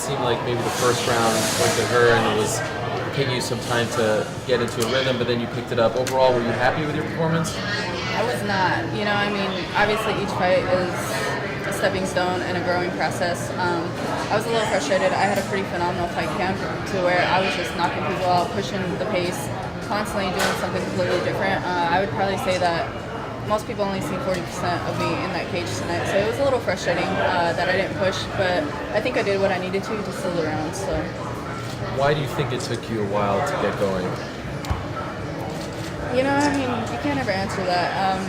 seemed like maybe the first round went to her and it was taking you some time to get into a rhythm, but then you picked it up. Overall, were you happy with your performance? I was not. Obviously each fight is a stepping stone and a growing process. I was a little frustrated. I had a pretty phenomenal fight camp to where I was just knocking people out, pushing the pace, constantly doing something completely different. I would probably say that most people only see 40% of me in that cage tonight, so it was a little frustrating that I didn't push, but I think I did what I needed to seal the round. So. Why do you think it took you a while to get going? You can't ever answer that.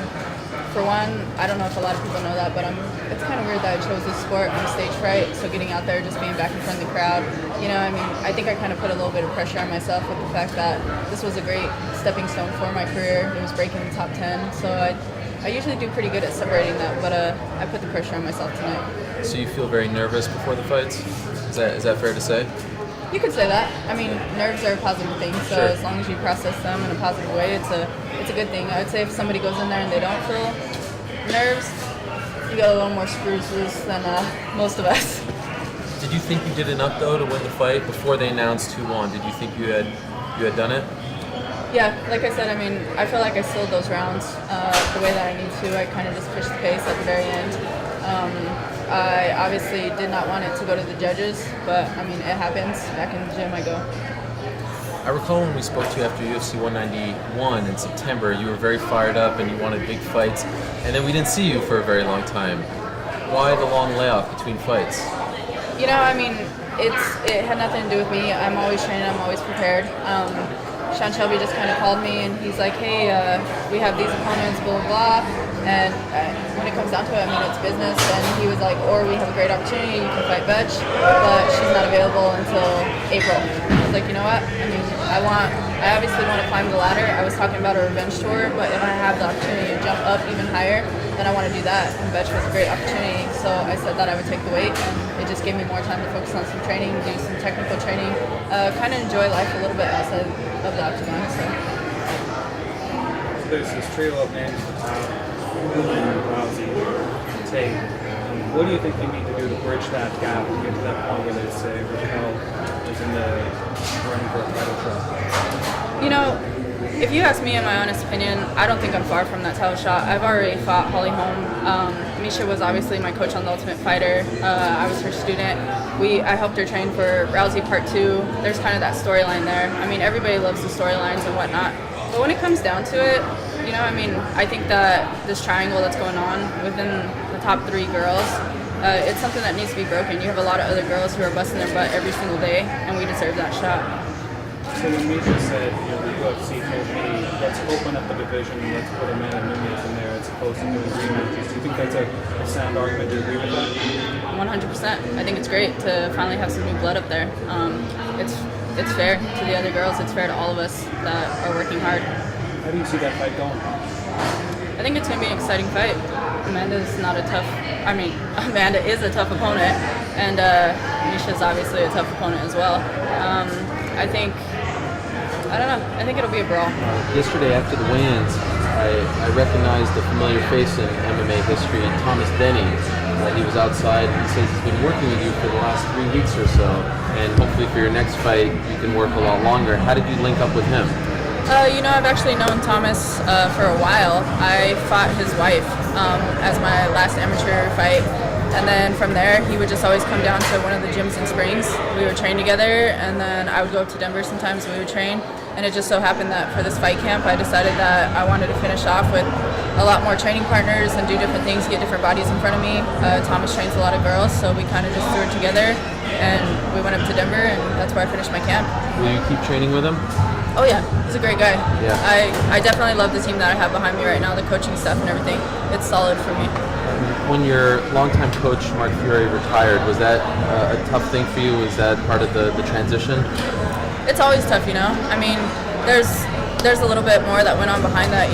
For one, I don't know if a lot of people know that, but it's kind of weird that I chose this sport. I'm a stage fright, so getting out there, just being back in front of the crowd, I think I kind of put a little bit of pressure on myself with the fact that this was a great stepping stone for my career. It was breaking the top 10, so I usually do pretty good at separating that, but I put the pressure on myself tonight. So you feel very nervous before the fights? Is that fair to say? You could say that. Nerves are a positive thing, so Sure. as long as you process them in a positive way, it's a good thing. I would say if somebody goes in there and they don't feel nerves, you got a little more bruises than most of us. Did you think you did enough though to win the fight before they announced who won? Did you think you had done it? Yeah, like I said, I feel like I sealed those rounds the way that I need to. I kind of just pushed the pace at the very end. I obviously did not want it to go to the judges, but it happens. Back in the gym I go. I recall when we spoke to you after UFC 191 in September, you were very fired up and you wanted big fights, and then we didn't see you for a very long time. Why the long layoff between fights? It had nothing to do with me. I'm always training, I'm always prepared. Sean Shelby just kind of called me and he's like, hey, we have these opponents, blah, blah, blah. And when it comes down to it, it's business. And he was like, or we have a great opportunity, you can fight Betch, but she's not available until April. I was like, you know what? I obviously want to climb the ladder. I was talking about a revenge tour, but if I have the opportunity to jump up even higher, then I want to do that. And Betch was a great opportunity, so I said that I would take the weight. And it just gave me more time to focus on some training, do some technical training, kind of enjoy life a little bit outside of the octagon. So. There's this trio of names, Rousey, Tate. What do you think they need to do to bridge that gap and get to that point where they say Raquel is in the running for a title shot? If you ask me in my honest opinion, I don't think I'm far from that title shot. I've already fought Holly Holm. Misha was obviously my coach on The Ultimate Fighter. I was her student. I helped her train for Rousey Part 2. There's kind of that storyline there. Everybody loves the storylines and whatnot. But when it comes down to it, I think that this triangle that's going on within the top 3 girls, it's something that needs to be broken. You have a lot of other girls who are busting their butt every single day, and we deserve that shot. So when Misha said, the UFC told me, let's open up the division and let's put Amanda Nunes in there as opposed to doing rematches, do you think that's a sound argument? Do you agree with that? 100%. I think it's great to finally have some new blood up there. It's fair to the other girls. It's fair to all of us that are working hard. How do you see that fight going? I think it's going to be an exciting fight. Amanda is a tough opponent, and Misha's obviously a tough opponent as well. I think it'll be a brawl. Yesterday after the weigh-ins, I recognized a familiar face in MMA history, Thomas Denny. He was outside and he says he's been working with you for the last 3 weeks or so, and hopefully for your next fight you can work a lot longer. How did you link up with him? I've actually known Thomas for a while. I fought his wife as my last amateur fight. And then from there, he would just always come down to one of the gyms in Springs. We would train together, and then I would go up to Denver sometimes, we would train. And it just so happened that for this fight camp, I decided that I wanted to finish off with a lot more training partners and do different things, get different bodies in front of me. Thomas trains a lot of girls, so we kind of just threw it together, and we went up to Denver, and that's where I finished my camp. Will you keep training with him? Oh yeah, he's a great guy. Yeah. I definitely love the team that I have behind me right now, the coaching staff and everything. It's solid for me. When your longtime coach, Mark Fury, retired, was that a tough thing for you? Was that part of the transition? It's always tough, There's a little bit more that went on behind that,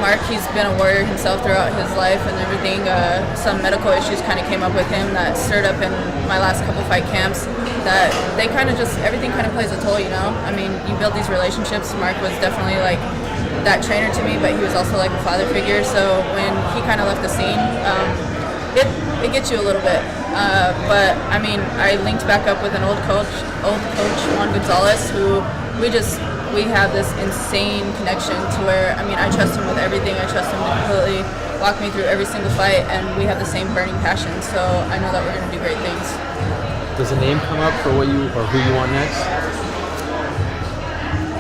Mark, he's been a warrior himself throughout his life and everything. Some medical issues kind of came up with him that stirred up in my last couple fight camps. That they kind of everything kind of plays a toll, You build these relationships. Mark was definitely like that trainer to me, but he was also like a father figure. So when he kind of left the scene, it gets you a little bit. But I mean, I linked back up with an old coach, Juan Gonzalez, who we have this insane connection to where, I mean, I trust him with everything. I trust him to completely walk me through every single fight, and we have the same burning passion. So I know that we're going to do great things. Does a name come up for what you or who you want next?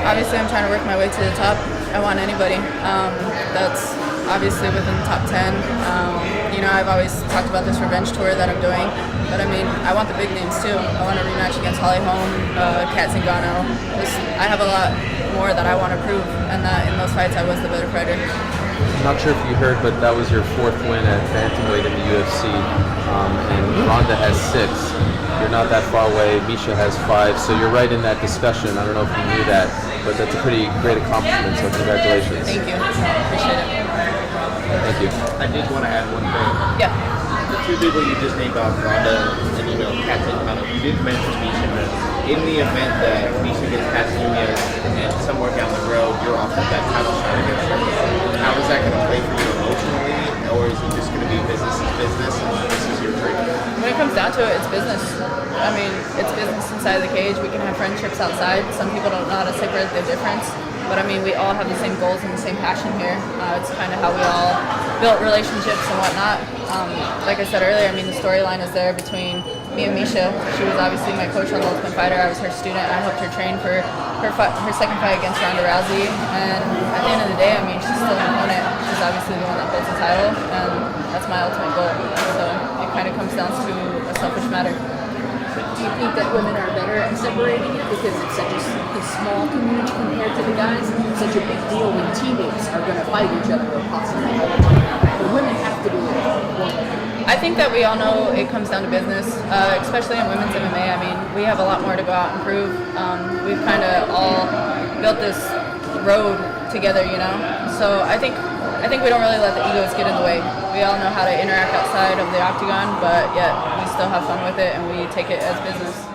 Obviously, I'm trying to work my way to the top. I want anybody. That's obviously within the top 10. I've always talked about this revenge tour that I'm doing, but I mean, I want the big names too. I want a rematch against Holly Holm, Kat Zingano. I have a lot more that I want to prove, and that in those fights I was the better fighter. I'm not sure if you heard, but that was your 4th win at bantamweight in the UFC, and Ronda has 6. You're not that far away. Misha has 5, so you're right in that discussion. I don't know if you knew that, but that's a pretty great accomplishment. So congratulations. Thank you. Appreciate it. Thank you. I did want to add one thing. Yeah. The 2 people you just named off, Ronda and Kat Zingano, you did mention Misha, but in the event that Misha gets past Nunez and somewhere down the road you're off of that title shot against her, how is that going to play for you emotionally, or is it just going to be business is business and this is your dream? When it comes down to it, it's business. I mean, it's business inside the cage. We can have friendships outside. Some people don't know how to separate the difference. But I mean, we all have the same goals and the same passion here. It's kind of how we all built relationships and whatnot. Like I said earlier, I mean, the storyline is there between me and Misha. She was obviously my coach on the Ultimate Fighter. I was her student. I helped her train for her second fight against Ronda Rousey. And at the end of the day, I mean, she's still an opponent. She's obviously the one that holds the title, and that's my ultimate goal. So it kind of comes down to a selfish matter. Do you think that women are better at separating it because it's such a small community compared to the guys? It's such a big deal when teammates are going to fight each other or possibly fight each other. The women have to do it. I think that we all know it comes down to business, especially in women's MMA. I mean, we have a lot more to go out and prove. We've kind of all built this road together, So I think we don't really let the egos get in the way. We all know how to interact outside of the octagon, but yet we still have fun with it and we take it as business.